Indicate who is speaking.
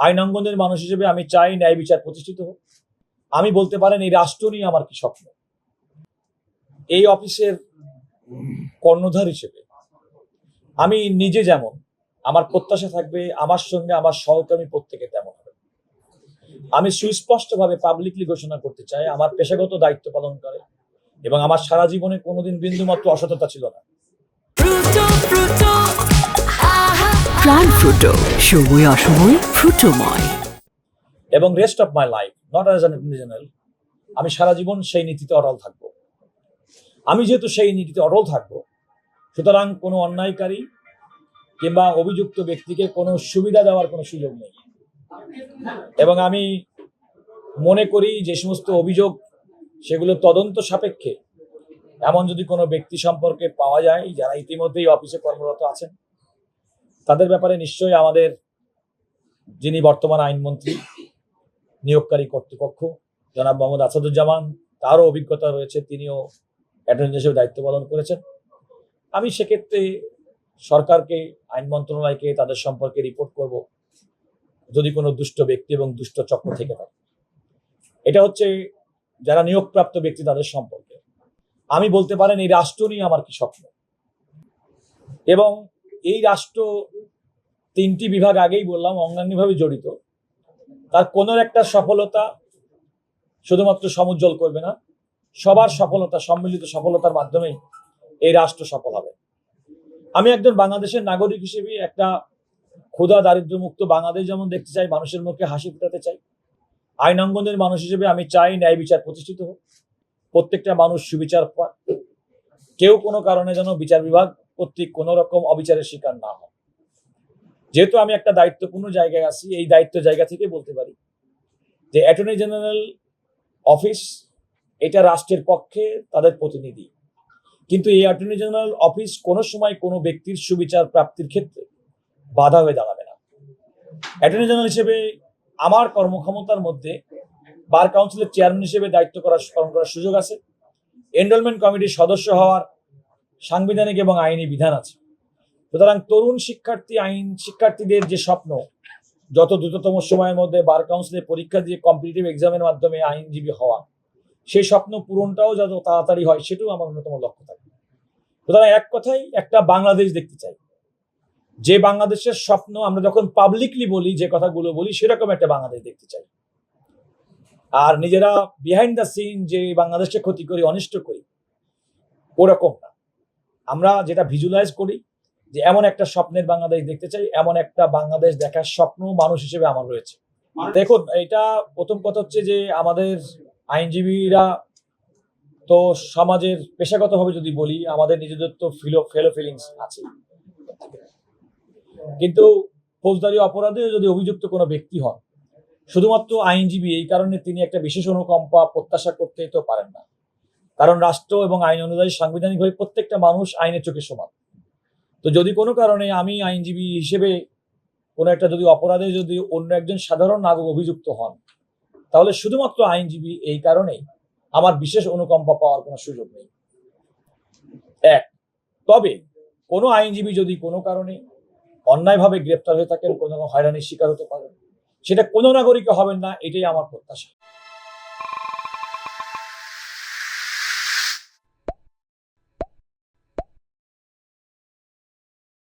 Speaker 1: আইন অঙ্গনের মানুষ হিসেবে আমি চাই ন্যায় বিচার প্রতিষ্ঠিত হোক। আমি বলতে পারেন এই রাষ্ট্র নিয়ে আমার কি স্বপ্ন। এই অফিসের কর্ণধার হিসেবে আমি নিজে যেমন, আমার প্রত্যাশা থাকবে আমার সঙ্গে আমার সহকর্মী প্রত্যেকে তেমন হবে। আমি সুস্পষ্টভাবে পাবলিকলি ঘোষণা করতে চাই আমার পেশাগত দায়িত্ব পালন করে এবং আমার সারা জীবনে কোনোদিন বিন্দুমাত্র অসততা ছিল না।
Speaker 2: প্রাণ ফ্রুটো, সময় অসময় ফ্রুটোময়।
Speaker 1: এবং rest of my life not as an attorney, আমি সারা জীবন সেই নীতিতে অটল থাকবো। আমি যেহেতু সেই নীতিতে অটল থাকবো, সুতরাং কোনো অন্যায়কারী কিংবা অভিযুক্ত ব্যক্তিকে কোনো সুবিধা দেওয়ার কোনো সুযোগ নেই। এবং আমি মনে করি যে সমস্ত অভিযোগ সেগুলো তদন্ত সাপেক্ষে এমন যদি কোনো ব্যক্তি সম্পর্কে পাওয়া যায় যারা ইতিমধ্যেই অফিসে কর্মরত আছেন, তাদের ব্যাপারে নিশ্চয়ই আমাদের যিনি বর্তমান আইনমন্ত্রী, নিয়োগকারী কর্তৃপক্ষ জনাব মোহাম্মদ আসাদুজ্জামান, তারও অভিজ্ঞতা রয়েছে, তিনিও অ্যাটর্নি হিসেবে দায়িত্ব পালন করেছেন। আমি সেক্ষেত্রে সরকারকে, আইন মন্ত্রণালয়কে তাদের সম্পর্কে রিপোর্ট করব যদি কোনো দুষ্ট ব্যক্তি এবং দুষ্ট চক্র থেকে থাকে। এটা হচ্ছে যারা নিয়োগপ্রাপ্ত ব্যক্তি তাদের সম্পর্কে। আমি বলতে পারেন এই রাষ্ট্র নিয়ে আমার কি স্বপ্ন। এবং এই রাষ্ট্র তিনটি বিভাগ আগেই বললাম অঙ্গাঙ্গিভাবে জড়িত। তার কোনো একটা সফলতা শুধুমাত্র সমুজ্জ্বল করবে না, সবার সফলতা, সম্মিলিত সফলতার মাধ্যমেই এই রাষ্ট্র সফল হবে। আমি একজন বাংলাদেশের নাগরিক হিসেবে একটা ক্ষুধা দারিদ্র্যমুক্ত বাংলাদেশ যেমন দেখতে চাই, মানুষের মুখে হাসি ফোটাতে চাই। আইন অঙ্গনের মানুষ হিসেবে আমি চাই ন্যায় বিচার প্রতিষ্ঠিত হোক, প্রত্যেকটা মানুষ সুবিচার পায়, কেউ কোনো কারণে যেন বিচার বিভাগ কর্তৃক কোনো রকম অবিচারের শিকার না হয়। যেহেতু আমি একটা দায়িত্বপূর্ণ জায়গায় আছি, এই দায়িত্ব জায়গা থেকে বলতে পারি যে অ্যাটর্নি জেনারেল অফিস এটা রাষ্ট্রের পক্ষে তাদের প্রতিনিধি, কিন্তু এই অ্যাটর্নি জেনারেল অফিস কোনো সময় কোনো ব্যক্তির সুবিচার প্রাপ্তির ক্ষেত্রে বাধা হয়ে দাঁড়াবে না। অ্যাটর্নি জেনারেল হিসেবে আমার কর্মক্ষমতার মধ্যে বার কাউন্সিলের চেয়ারম্যান হিসেবে দায়িত্ব পালন করার সুযোগ আছে। এনরোলমেন্ট কমিটির সদস্য হওয়ার সাংবিধানিক এবং আইনি বিধান আছে। সুতরাং তরুণ শিক্ষার্থীদের যে স্বপ্ন যত দ্রুততম সময়ের মধ্যে বার কাউন্সিলের পরীক্ষা দিয়ে কম্পিটিটিভ এক্সামের মাধ্যমে আইনজীবী হওয়া, সেই স্বপ্ন পূরণটাও যত তাড়াতাড়ি হয় সেটাও আমার অন্যতম লক্ষ্য থাকে। সুতরাং এক কথাই একটা বাংলাদেশ দেখতে চাই, যে বাংলাদেশের স্বপ্ন আমরা যখন পাবলিকলি বলি, যে কথাগুলো বলি, সেরকম একটা বাংলাদেশ দেখতে চাই। আর নিজেরা বিহাইন্ড দ্য সিন যে বাংলাদেশকে ক্ষতি করি, অনিষ্ট করি, ওরকম না। আমরা যেটা ভিজুয়ালাইজ করি যে এমন একটা স্বপ্নের বাংলাদেশ দেখতে চাই, এমন একটা বাংলাদেশ দেখার স্বপ্ন মানুষ হিসেবে আমার রয়েছে। দেখুন, এটা প্রথম কথা হচ্ছে যে আমাদের আইনজীবীরা তো সমাজের পেশাগতভাবে যদি বলি আমাদের নিজেদের তো ফেলো ফিলিংস আছে, কিন্তু ফৌজদারি অপরাধে যদি অভিযুক্ত কোনো ব্যক্তি হন, শুধুমাত্র আইনজীবী এই কারণে তিনি একটা বিশেষ অনুকম্পা প্রত্যাশা করতে তো পারেন না। কারণ রাষ্ট্র এবং আইন অনুযায়ী সাংবিধানিকভাবে প্রত্যেকটা মানুষ আইনের চোখে সমান। তো যদি কোনো কারণে আমি আইনজীবী হিসেবে কোনো একটা যদি অপরাধে যদি অন্য একজন সাধারণ নাগরিক অভিযুক্ত হন, তাহলে শুধুমাত্র আইনজীবী এই কারণেই আমার বিশেষ অনুকম্পা পাওয়ার কোনো সুযোগ নেই। এক, তবে কোনো আইনজীবী যদি কোনো কারণে অন্যায়ভাবে গ্রেপ্তার হয়ে থাকেন, কোনো হয়রানির শিকার হতে পারেন, সেটা কোনো নাগরিক হবেন না, এটাই আমার প্রত্যাশা।